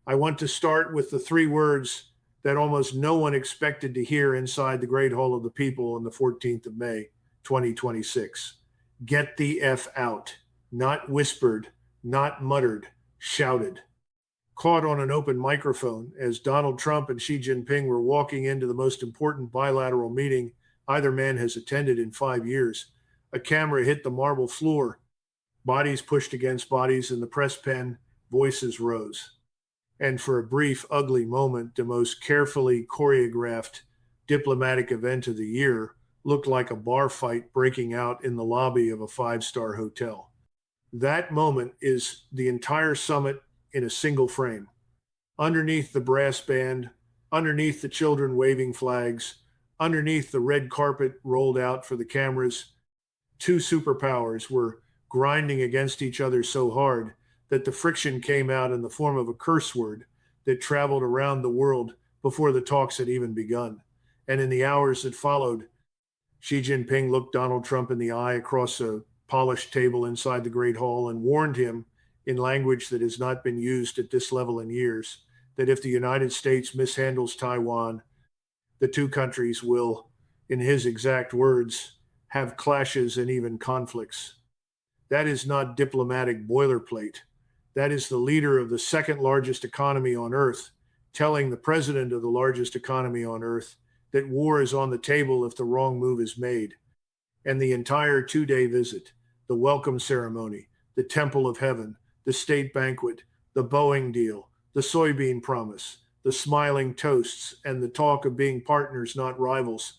I want to start with the three words that almost no one expected to hear inside the Great Hall of the People on the 14th of May, 2026. Get the F out. Not whispered, not muttered, shouted. Caught on an open microphone as Donald Trump and Xi Jinping were walking into the most important bilateral meeting either man has attended in 5 years, a camera hit the marble floor, bodies pushed against bodies in the press pen, voices rose. And for a brief, ugly moment, the most carefully choreographed diplomatic event of the year looked like a bar fight breaking out in the lobby of a five-star hotel. That moment is the entire summit in a single frame. Underneath the brass band, underneath the children waving flags, underneath the red carpet rolled out for the cameras, two superpowers were grinding against each other so hard that the friction came out in the form of a curse word that traveled around the world before the talks had even begun. And in the hours that followed, Xi Jinping looked Donald Trump in the eye across a polished table inside the Great Hall and warned him in language that has not been used at this level in years that if the United States mishandles Taiwan, the two countries will, in his exact words, have clashes and even conflicts. That is not diplomatic boilerplate. That is the leader of the second largest economy on earth telling the president of the largest economy on earth that war is on the table if the wrong move is made. And the entire 2-day visit, the welcome ceremony, the Temple of Heaven, the state banquet, the Boeing deal, the soybean promise, the smiling toasts, and the talk of being partners, not rivals,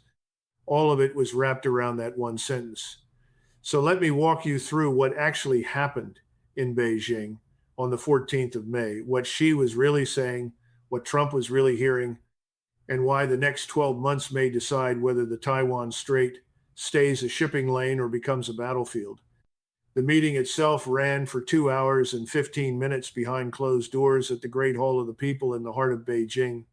all of it was wrapped around that one sentence. So let me walk you through what actually happened in Beijing on the 14th of May, what Xi was really saying, what Trump was really hearing, and why the next 12 months may decide whether the Taiwan Strait stays a shipping lane or becomes a battlefield. The meeting itself ran for 2 hours and 15 minutes behind closed doors at the Great Hall of the People in the heart of Beijing.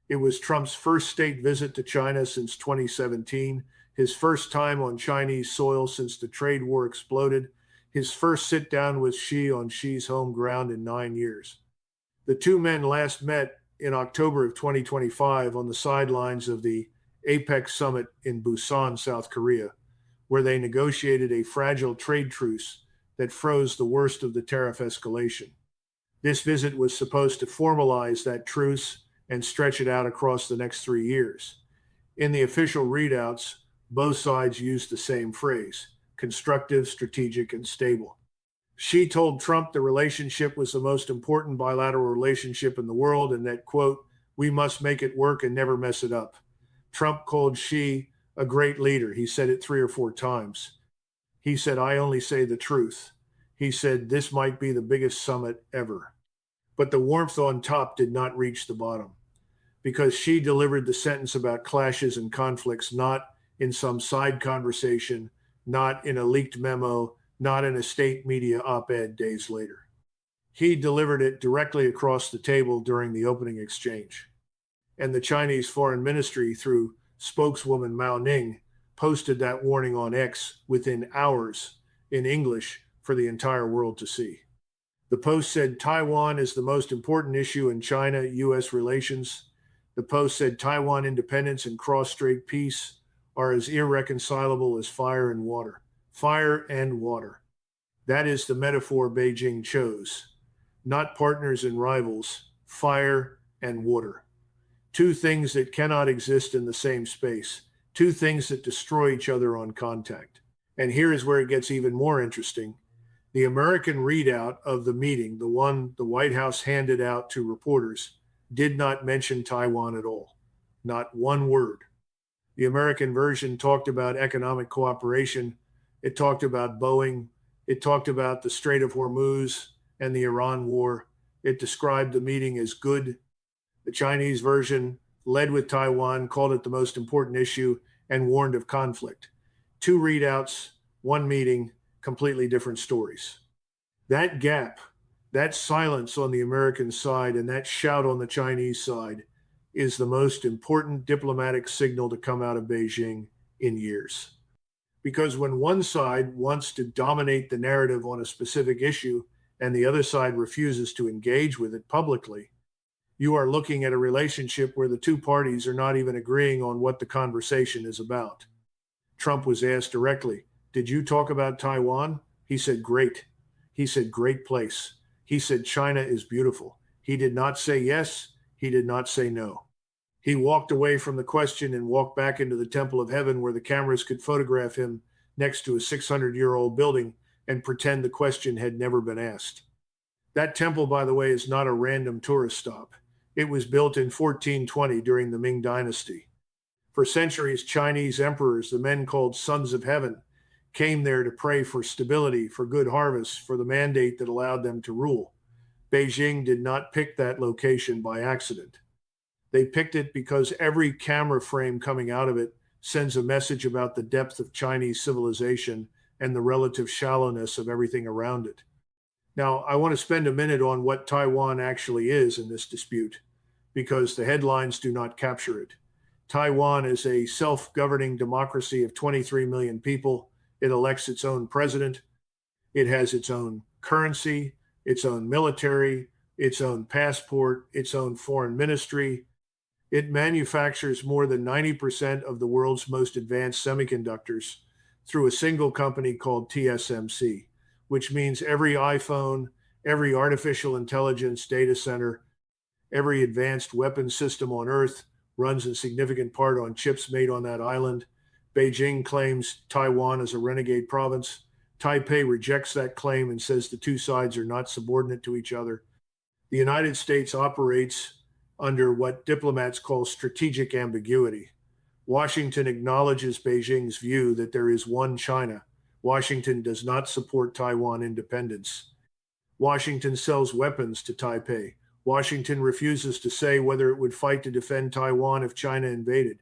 It was Trump's first state visit to China since 2017, his first time on Chinese soil since the trade war exploded, his first sit down with Xi on Xi's home ground in 9 years. The two men last met in October of 2025 on the sidelines of the APEC summit in Busan, South Korea, where they negotiated a fragile trade truce that froze the worst of the tariff escalation. This visit was supposed to formalize that truce and stretch it out across the next 3 years. In the official readouts, both sides used the same phrase: constructive, strategic, and stable. Xi told Trump the relationship was the most important bilateral relationship in the world and that, quote, we must make it work and never mess it up. Trump called Xi a great leader. He said it 3 or 4 times. He said, I only say the truth. He said, this might be the biggest summit ever. But the warmth on top did not reach the bottom because Xi delivered the sentence about clashes and conflicts not in some side conversation, not in a leaked memo, not in a state media op-ed days later. He delivered it directly across the table during the opening exchange. And the Chinese Foreign Ministry, through spokeswoman Mao Ning, posted that warning on X within hours in English for the entire world to see. The post said Taiwan is the most important issue in China-US relations. The post said Taiwan independence and cross-strait peace are as irreconcilable as fire and water. Fire and water. That is the metaphor Beijing chose. Not partners and rivals, fire and water. Two things that cannot exist in the same space. Two things that destroy each other on contact. And here is where it gets even more interesting. The American readout of the meeting, the one the White House handed out to reporters, did not mention Taiwan at all. Not one word. The American version talked about economic cooperation. It talked about Boeing. It talked about the Strait of Hormuz and the Iran war. It described the meeting as good. The Chinese version led with Taiwan, called it the most important issue, and warned of conflict. 2 readouts, 1 meeting, completely different stories. That gap, that silence on the American side and that shout on the Chinese side is the most important diplomatic signal to come out of Beijing in years. Because when one side wants to dominate the narrative on a specific issue and the other side refuses to engage with it publicly, You are looking at a relationship where the two parties are not even agreeing on what the conversation is about. Trump was asked directly, "Did you talk about Taiwan?" He said, "Great." He said, "Great place." He said, "China is beautiful." He did not say yes. He did not say no. He walked away from the question and walked back into the temple of heaven where the cameras could photograph him next to a 600-year-old building and pretend the question had never been asked. That temple, by the way, is not a random tourist stop. It was built in 1420 during the Ming Dynasty. For centuries, Chinese emperors, the men called sons of heaven, came there to pray for stability, for good harvests, for the mandate that allowed them to rule. Beijing did not pick that location by accident. They picked it because every camera frame coming out of it sends a message about the depth of Chinese civilization and the relative shallowness of everything around it. Now, I want to spend a minute on what Taiwan actually is in this dispute, because the headlines do not capture it. Taiwan is a self-governing democracy of 23 million people. It elects its own president. It has its own currency, its own military, its own passport, its own foreign ministry. It manufactures more than 90% of the world's most advanced semiconductors through a single company called TSMC, which means every iPhone, every artificial intelligence data center, every advanced weapon system on Earth runs in significant part on chips made on that island. Beijing claims Taiwan is a renegade province. Taipei rejects that claim and says the two sides are not subordinate to each other. The United States operates under what diplomats call strategic ambiguity. Washington acknowledges Beijing's view that there is one China. Washington does not support Taiwan independence. Washington sells weapons to Taipei. Washington refuses to say whether it would fight to defend Taiwan if China invaded.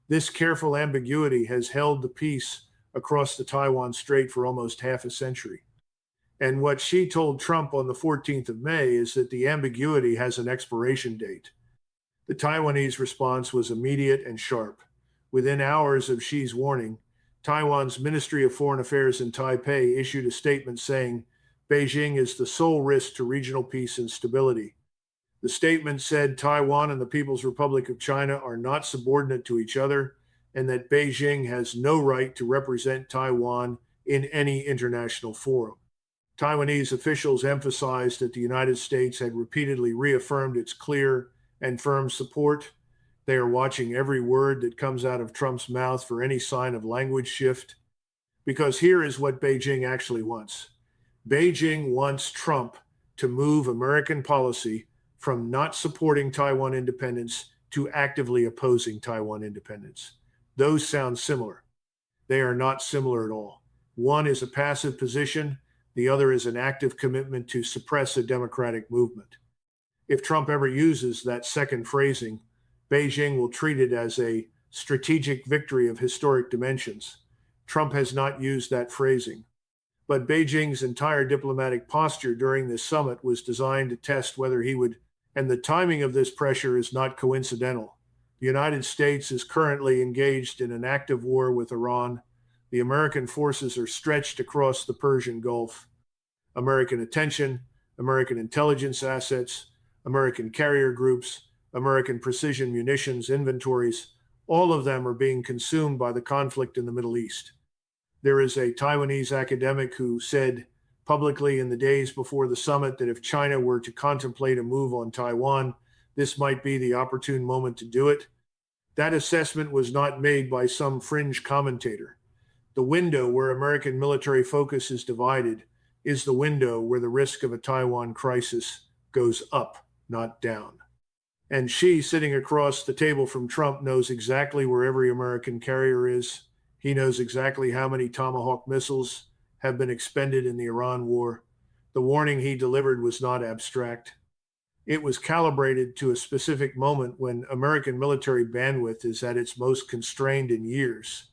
This careful ambiguity has held the peace across the Taiwan Strait for almost half a century. And what Xi told Trump on the 14th of May is that the ambiguity has an expiration date. The Taiwanese response was immediate and sharp. Within hours of Xi's warning, Taiwan's Ministry of Foreign Affairs in Taipei issued a statement saying Beijing is the sole risk to regional peace and stability. The statement said Taiwan and the People's Republic of China are not subordinate to each other and that Beijing has no right to represent Taiwan in any international forum. Taiwanese officials emphasized that the United States had repeatedly reaffirmed its clear and firm support. They are watching every word that comes out of Trump's mouth for any sign of language shift, because here is what Beijing actually wants. Beijing wants Trump to move American policy from not supporting Taiwan independence to actively opposing Taiwan independence. Those sound similar. They are not similar at all. One is a passive position. The other is an active commitment to suppress a democratic movement. If Trump ever uses that second phrasing, Beijing will treat it as a strategic victory of historic dimensions. Trump has not used that phrasing. But Beijing's entire diplomatic posture during this summit was designed to test whether he would, and the timing of this pressure is not coincidental. The United States is currently engaged in an active war with Iran. The American forces are stretched across the Persian Gulf. American attention, American intelligence assets, American carrier groups, American precision munitions inventories, all of them are being consumed by the conflict in the Middle East. There is a Taiwanese academic who said publicly in the days before the summit that if China were to contemplate a move on Taiwan, this might be the opportune moment to do it. That assessment was not made by some fringe commentator. The window where American military focus is divided is the window where the risk of a Taiwan crisis goes up, not down. And Xi, sitting across the table from Trump, knows exactly where every American carrier is. He knows exactly how many Tomahawk missiles have been expended in the Iran war. The warning he delivered was not abstract. It was calibrated to a specific moment when American military bandwidth is at its most constrained in years.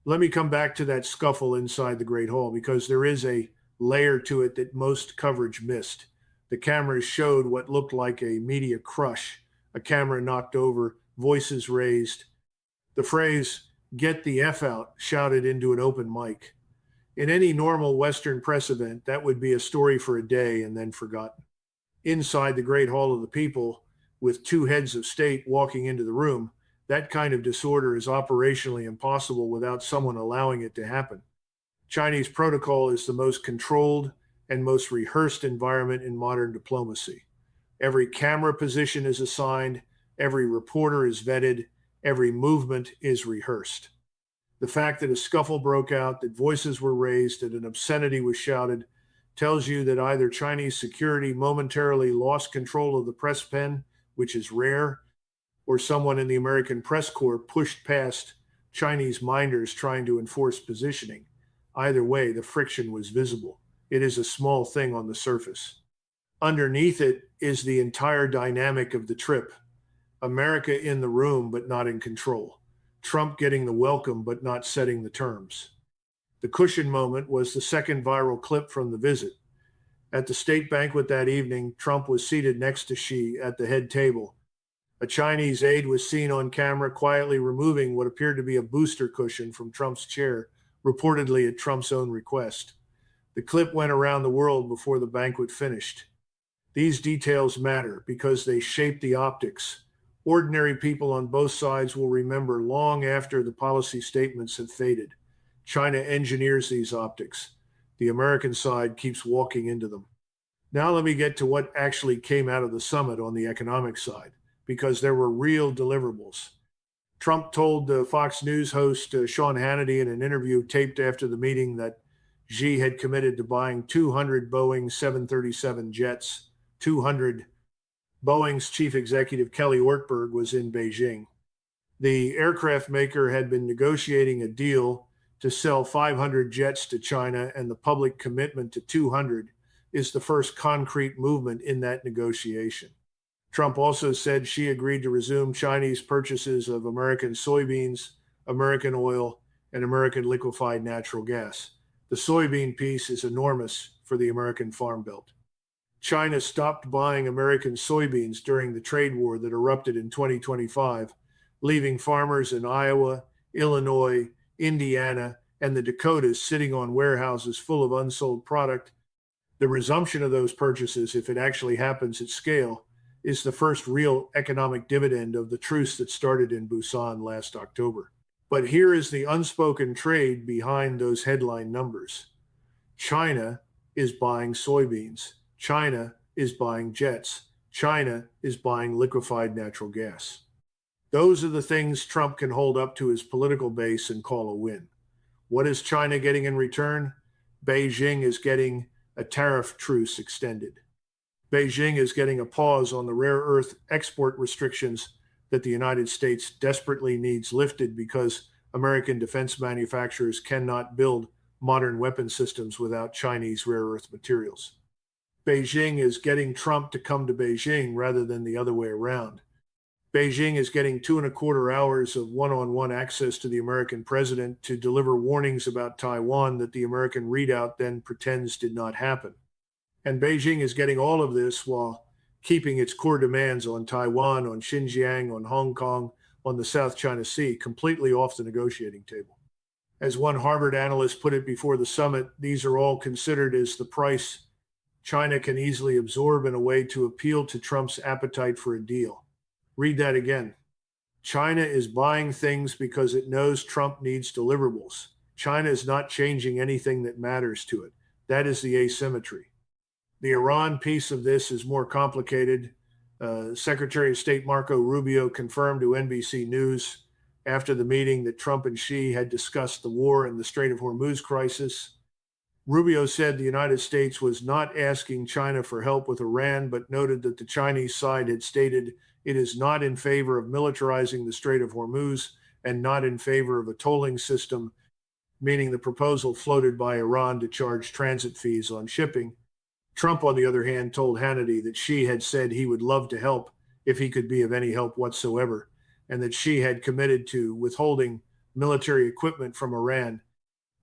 Let me come back to that scuffle inside the Great Hall, because there is a layer to it that most coverage missed. The cameras showed what looked like a media crush, a camera knocked over, voices raised. The phrase, "Get the F out," shouted into an open mic. In any normal Western press event, that would be a story for a day and then forgotten. Inside the Great Hall of the People, with two heads of state walking into the room. That kind of disorder is operationally impossible without someone allowing it to happen. Chinese protocol is the most controlled and most rehearsed environment in modern diplomacy. Every camera position is assigned, every reporter is vetted, every movement is rehearsed. The fact that a scuffle broke out, that voices were raised, that an obscenity was shouted, tells you that either Chinese security momentarily lost control of the press pen, which is rare, or someone in the American press corps pushed past Chinese minders trying to enforce positioning. Either way, the friction was visible. It is a small thing on the surface. Underneath it is the entire dynamic of the trip. America in the room, but not in control. Trump getting the welcome, but not setting the terms. The cushion moment was the second viral clip from the visit. At the state banquet that evening, Trump was seated next to Xi at the head table. A Chinese aide was seen on camera quietly removing what appeared to be a booster cushion from Trump's chair, reportedly at Trump's own request. The clip went around the world before the banquet finished. These details matter because they shape the optics. Ordinary people on both sides will remember long after the policy statements have faded. China engineers these optics. The American side keeps walking into them. Now let me get to what actually came out of the summit on the economic side, because there were real deliverables. Trump told the Fox News host Sean Hannity in an interview taped after the meeting that Xi had committed to buying 200 Boeing 737 jets. 200. Boeing's chief executive, Kelly Ortberg, was in Beijing. The aircraft maker had been negotiating a deal to sell 500 jets to China, and the public commitment to 200 is the first concrete movement in that negotiation. Trump also said Xi agreed to resume Chinese purchases of American soybeans, American oil, and American liquefied natural gas. The soybean piece is enormous for the American farm belt. China stopped buying American soybeans during the trade war that erupted in 2025, leaving farmers in Iowa, Illinois, Indiana, and the Dakotas sitting on warehouses full of unsold product. The resumption of those purchases, if it actually happens at scale, is the first real economic dividend of the truce that started in Busan last October. But here is the unspoken trade behind those headline numbers. China is buying soybeans. China is buying jets. China is buying liquefied natural gas. Those are the things Trump can hold up to his political base and call a win. What is China getting in return? Beijing is getting a tariff truce extended. Beijing is getting a pause on the rare earth export restrictions that the United States desperately needs lifted because American defense manufacturers cannot build modern weapon systems without Chinese rare earth materials. Beijing is getting Trump to come to Beijing rather than the other way around. Beijing is getting 2.25 hours of one-on-one access to the American president to deliver warnings about Taiwan that the American readout then pretends did not happen. And Beijing is getting all of this while keeping its core demands on Taiwan, on Xinjiang, on Hong Kong, on the South China Sea completely off the negotiating table. As one Harvard analyst put it before the summit, these are all considered as the price China can easily absorb in a way to appeal to Trump's appetite for a deal. Read that again. China is buying things because it knows Trump needs deliverables. China is not changing anything that matters to it. That is the asymmetry. The Iran piece of this is more complicated. Secretary of State Marco Rubio confirmed to NBC News after the meeting that Trump and Xi had discussed the war and the Strait of Hormuz crisis. Rubio said the United States was not asking China for help with Iran, but noted that the Chinese side had stated it is not in favor of militarizing the Strait of Hormuz and not in favor of a tolling system, meaning the proposal floated by Iran to charge transit fees on shipping. Trump, on the other hand, told Hannity that Xi had said he would love to help if he could be of any help whatsoever, and that Xi had committed to withholding military equipment from Iran.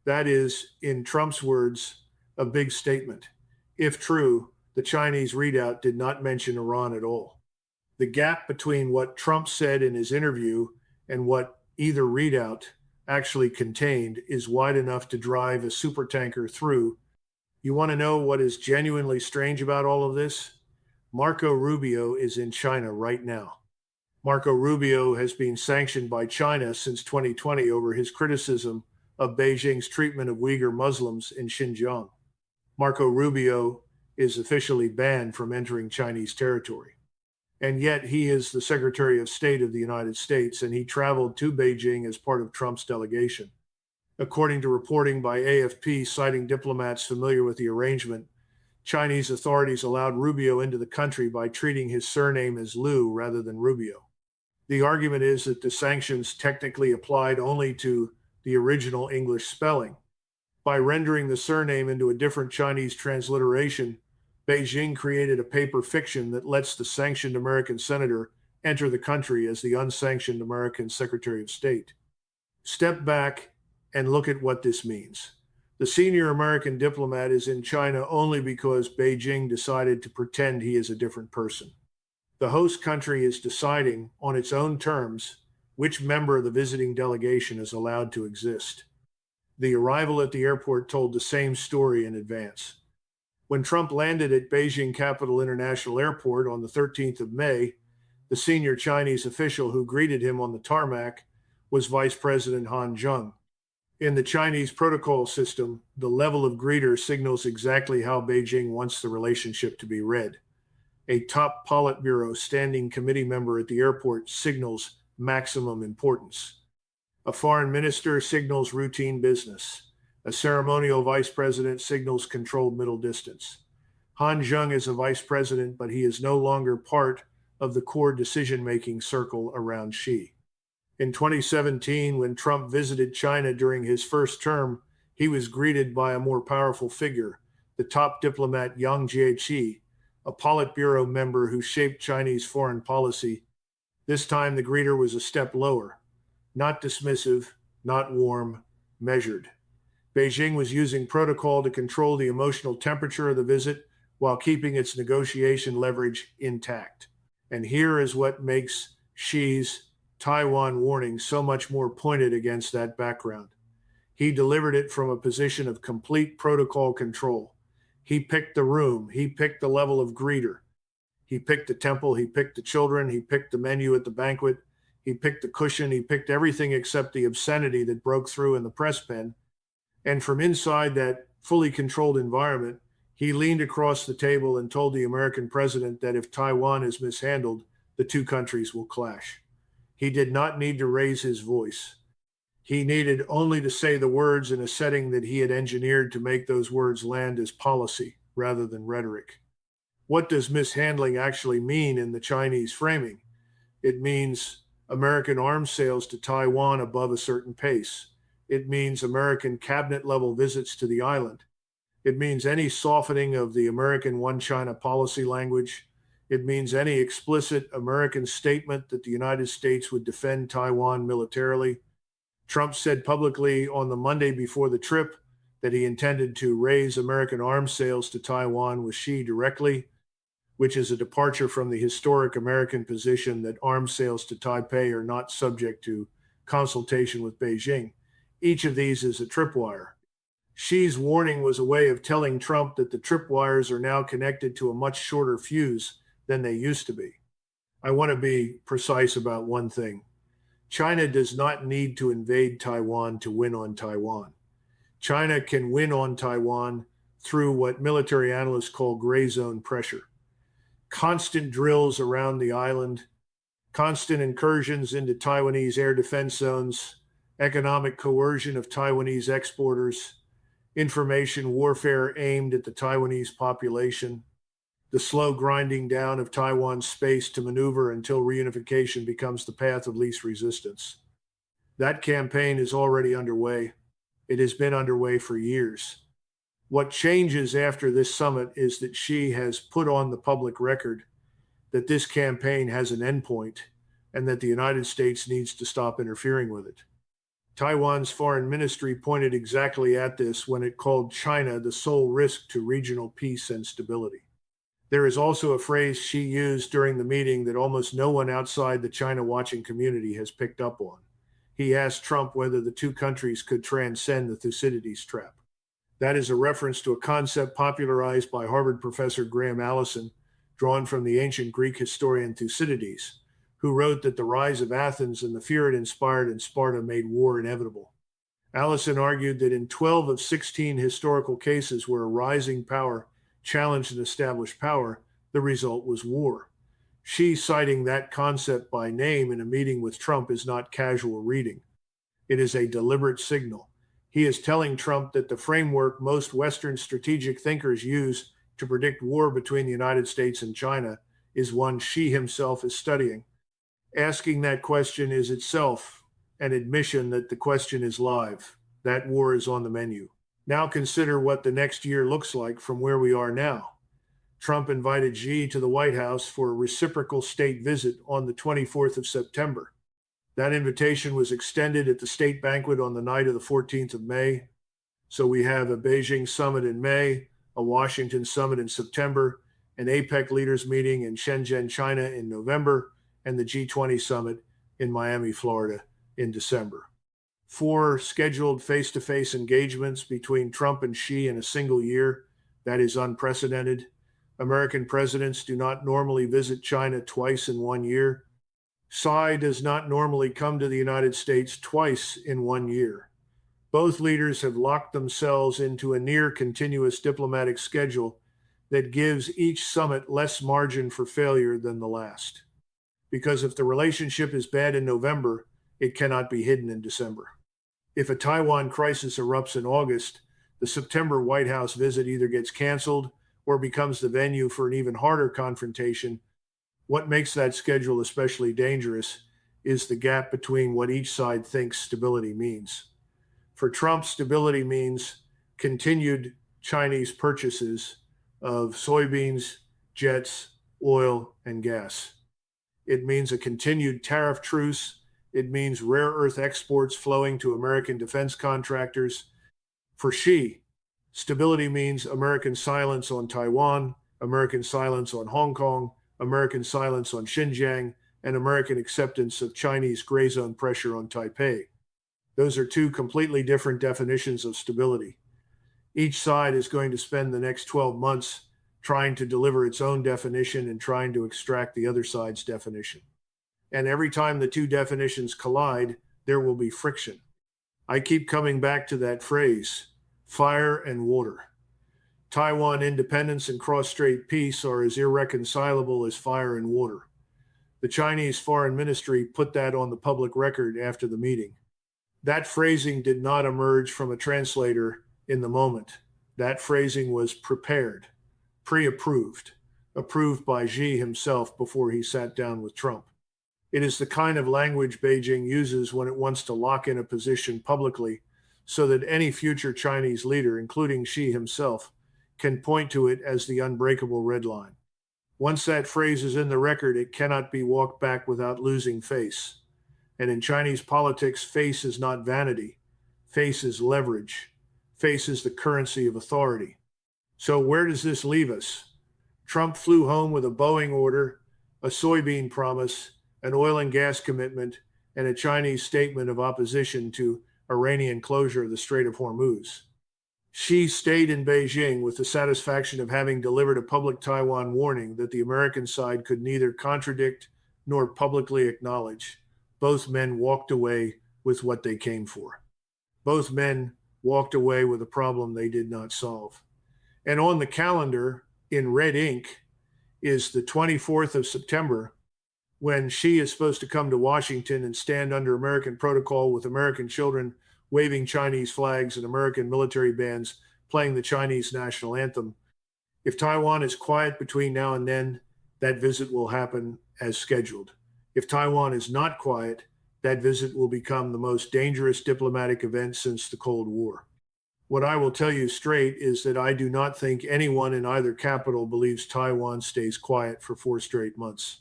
That is, in Trump's words, a big statement. If true, the Chinese readout did not mention Iran at all. The gap between what Trump said in his interview and what either readout actually contained is wide enough to drive a supertanker through. You want to know what is genuinely strange about all of this? Marco Rubio is in China right now. Marco Rubio has been sanctioned by China since 2020 over his criticism of Beijing's treatment of Uyghur Muslims in Xinjiang. Marco Rubio is officially banned from entering Chinese territory. And yet he is the Secretary of State of the United States, and he traveled to Beijing as part of Trump's delegation. According to reporting by AFP citing diplomats familiar with the arrangement, Chinese authorities allowed Rubio into the country by treating his surname as Liu rather than Rubio. The argument is that the sanctions technically applied only to the original English spelling. By rendering the surname into a different Chinese transliteration, Beijing created a paper fiction that lets the sanctioned American senator enter the country as the unsanctioned American Secretary of State. Step back and look at what this means. The senior American diplomat is in China only because Beijing decided to pretend he is a different person. The host country is deciding on its own terms which member of the visiting delegation is allowed to exist. The arrival at the airport told the same story in advance. When Trump landed at Beijing Capital International Airport on the 13th of May, the senior Chinese official who greeted him on the tarmac was Vice President Han Zheng. In the Chinese protocol system, the level of greeter signals exactly how Beijing wants the relationship to be read. A top Politburo standing committee member at the airport signals maximum importance. A foreign minister signals routine business. A ceremonial vice president signals controlled middle distance. Han Zheng is a vice president, but he is no longer part of the core decision-making circle around Xi. In 2017, when Trump visited China during his first term, he was greeted by a more powerful figure, the top diplomat Yang Jiechi, a Politburo member who shaped Chinese foreign policy. This time, the greeter was a step lower, not dismissive, not warm, measured. Beijing was using protocol to control the emotional temperature of the visit while keeping its negotiation leverage intact. And here is what makes Xi's Taiwan warning so much more pointed against that background. He delivered it from a position of complete protocol control. He picked the room. He picked the level of greeter. He picked the temple. He picked the children. He picked the menu at the banquet. He picked the cushion. He picked everything except the obscenity that broke through in the press pen. And from inside that fully controlled environment, he leaned across the table and told the American president that if Taiwan is mishandled, the two countries will clash. He did not need to raise his voice. He needed only to say the words in a setting that he had engineered to make those words land as policy rather than rhetoric. What does mishandling actually mean in the Chinese framing? It means American arms sales to Taiwan above a certain pace. It means American cabinet-level visits to the island. It means any softening of the American one China policy language. It means any explicit American statement that the United States would defend Taiwan militarily. Trump said publicly on the Monday before the trip that he intended to raise American arms sales to Taiwan with Xi directly, which is a departure from the historic American position that arms sales to Taipei are not subject to consultation with Beijing. Each of these is a tripwire. Xi's warning was a way of telling Trump that the tripwires are now connected to a much shorter fuse than they used to be. I want to be precise about one thing. China does not need to invade Taiwan to win on Taiwan. China can win on Taiwan through what military analysts call gray zone pressure. Constant drills around the island, constant incursions into Taiwanese air defense zones, economic coercion of Taiwanese exporters, information warfare aimed at the Taiwanese population, the slow grinding down of Taiwan's space to maneuver until reunification becomes the path of least resistance. That campaign is already underway. It has been underway for years. What changes after this summit is that Xi has put on the public record that this campaign has an endpoint and that the United States needs to stop interfering with it. Taiwan's foreign ministry pointed exactly at this when it called China the sole risk to regional peace and stability. There is also a phrase Xi used during the meeting that almost no one outside the China watching community has picked up on. He asked Trump whether the two countries could transcend the Thucydides trap. That is a reference to a concept popularized by Harvard professor Graham Allison, drawn from the ancient Greek historian Thucydides, who wrote that the rise of Athens and the fear it inspired in Sparta made war inevitable. Allison argued that in 12 of 16 historical cases where a rising power challenged an established power, the result was war. She citing that concept by name in a meeting with Trump is not casual reading. It is a deliberate signal. He is telling Trump that the framework most Western strategic thinkers use to predict war between the United States and China is one Xi himself is studying. Asking that question is itself an admission that the question is live. That war is on the menu. Now consider what the next year looks like from where we are now. Trump invited Xi to the White House for a reciprocal state visit on the 24th of September. That invitation was extended at the state banquet on the night of the 14th of May. So we have a Beijing summit in May, a Washington summit in September, an APEC leaders meeting in Shenzhen, China in November, and the G20 summit in Miami, Florida in December. 4 scheduled face-to-face engagements between Trump and Xi in a single year. That is unprecedented. American presidents do not normally visit China twice in 1 year. Xi does not normally come to the United States twice in 1 year. Both leaders have locked themselves into a near continuous diplomatic schedule that gives each summit less margin for failure than the last. Because if the relationship is bad in November, it cannot be hidden in December. If a Taiwan crisis erupts in August, the September White House visit either gets canceled or becomes the venue for an even harder confrontation. What makes that schedule especially dangerous is the gap between what each side thinks stability means. For Trump, stability means continued Chinese purchases of soybeans, jets, oil, and gas. It means a continued tariff truce. It means rare earth exports flowing to American defense contractors. For Xi, stability means American silence on Taiwan, American silence on Hong Kong, American silence on Xinjiang, and American acceptance of Chinese gray zone pressure on Taipei. Those are 2 completely different definitions of stability. Each side is going to spend the next 12 months trying to deliver its own definition and trying to extract the other side's definition. And every time the 2 definitions collide, there will be friction. I keep coming back to that phrase, fire and water. Taiwan independence and cross-strait peace are as irreconcilable as fire and water. The Chinese Foreign Ministry put that on the public record after the meeting. That phrasing did not emerge from a translator in the moment. That phrasing was prepared, pre-approved, approved by Xi himself before he sat down with Trump. It is the kind of language Beijing uses when it wants to lock in a position publicly so that any future Chinese leader, including Xi himself, can point to it as the unbreakable red line. Once that phrase is in the record, it cannot be walked back without losing face. And in Chinese politics, face is not vanity. Face is leverage. Face is the currency of authority. So where does this leave us? Trump flew home with a Boeing order, a soybean promise, an oil and gas commitment, and a Chinese statement of opposition to Iranian closure of the Strait of Hormuz. Xi stayed in Beijing with the satisfaction of having delivered a public Taiwan warning that the American side could neither contradict nor publicly acknowledge. Both men walked away with what they came for. Both men walked away with a problem they did not solve. And on the calendar, in red ink, is the 24th of September, when Xi is supposed to come to Washington and stand under American protocol with American children waving Chinese flags and American military bands playing the Chinese national anthem. If Taiwan is quiet between now and then, that visit will happen as scheduled. If Taiwan is not quiet, that visit will become the most dangerous diplomatic event since the Cold War. What I will tell you straight is that I do not think anyone in either capital believes Taiwan stays quiet for 4 straight months.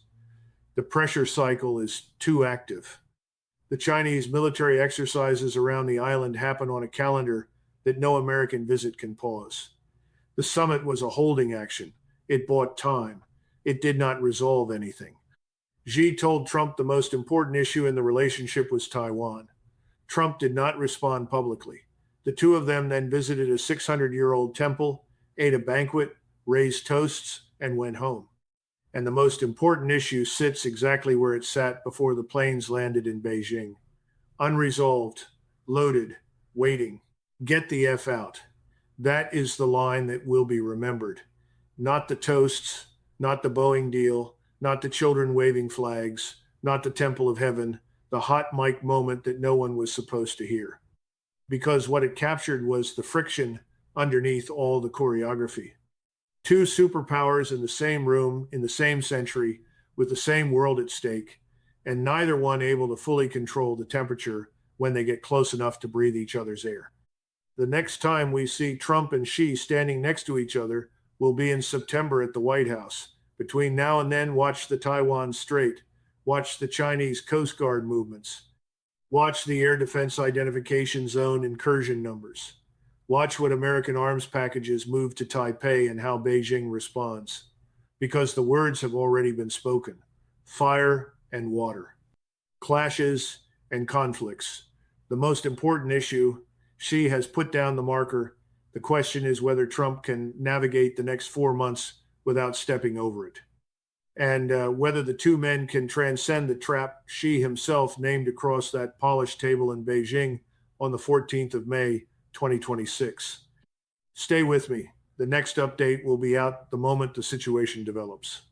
The pressure cycle is too active. The Chinese military exercises around the island happen on a calendar that no American visit can pause. The summit was a holding action. It bought time. It did not resolve anything. Xi told Trump the most important issue in the relationship was Taiwan. Trump did not respond publicly. The 2 of them then visited a 600-year-old temple, ate a banquet, raised toasts, and went home. And the most important issue sits exactly where it sat before the planes landed in Beijing: unresolved, loaded, waiting. Get the F out. That is the line that will be remembered. Not the toasts, not the Boeing deal, not the children waving flags, not the Temple of Heaven, the hot mic moment that no one was supposed to hear. Because what it captured was the friction underneath all the choreography. Two superpowers in the same room, in the same century, with the same world at stake, and neither one able to fully control the temperature when they get close enough to breathe each other's air. The next time we see Trump and Xi standing next to each other will be in September at the White House. Between now and then, watch the Taiwan Strait, watch the Chinese Coast Guard movements, watch the Air Defense Identification Zone incursion numbers, watch what American arms packages move to Taipei and how Beijing responds. Because the words have already been spoken: fire and water, clashes and conflicts. The most important issue: Xi has put down the marker. The question is whether Trump can navigate the next 4 months without stepping over it. And whether the two men can transcend the trap Xi himself named across that polished table in Beijing on the 14th of May, 2026. Stay with me. The next update will be out the moment the situation develops.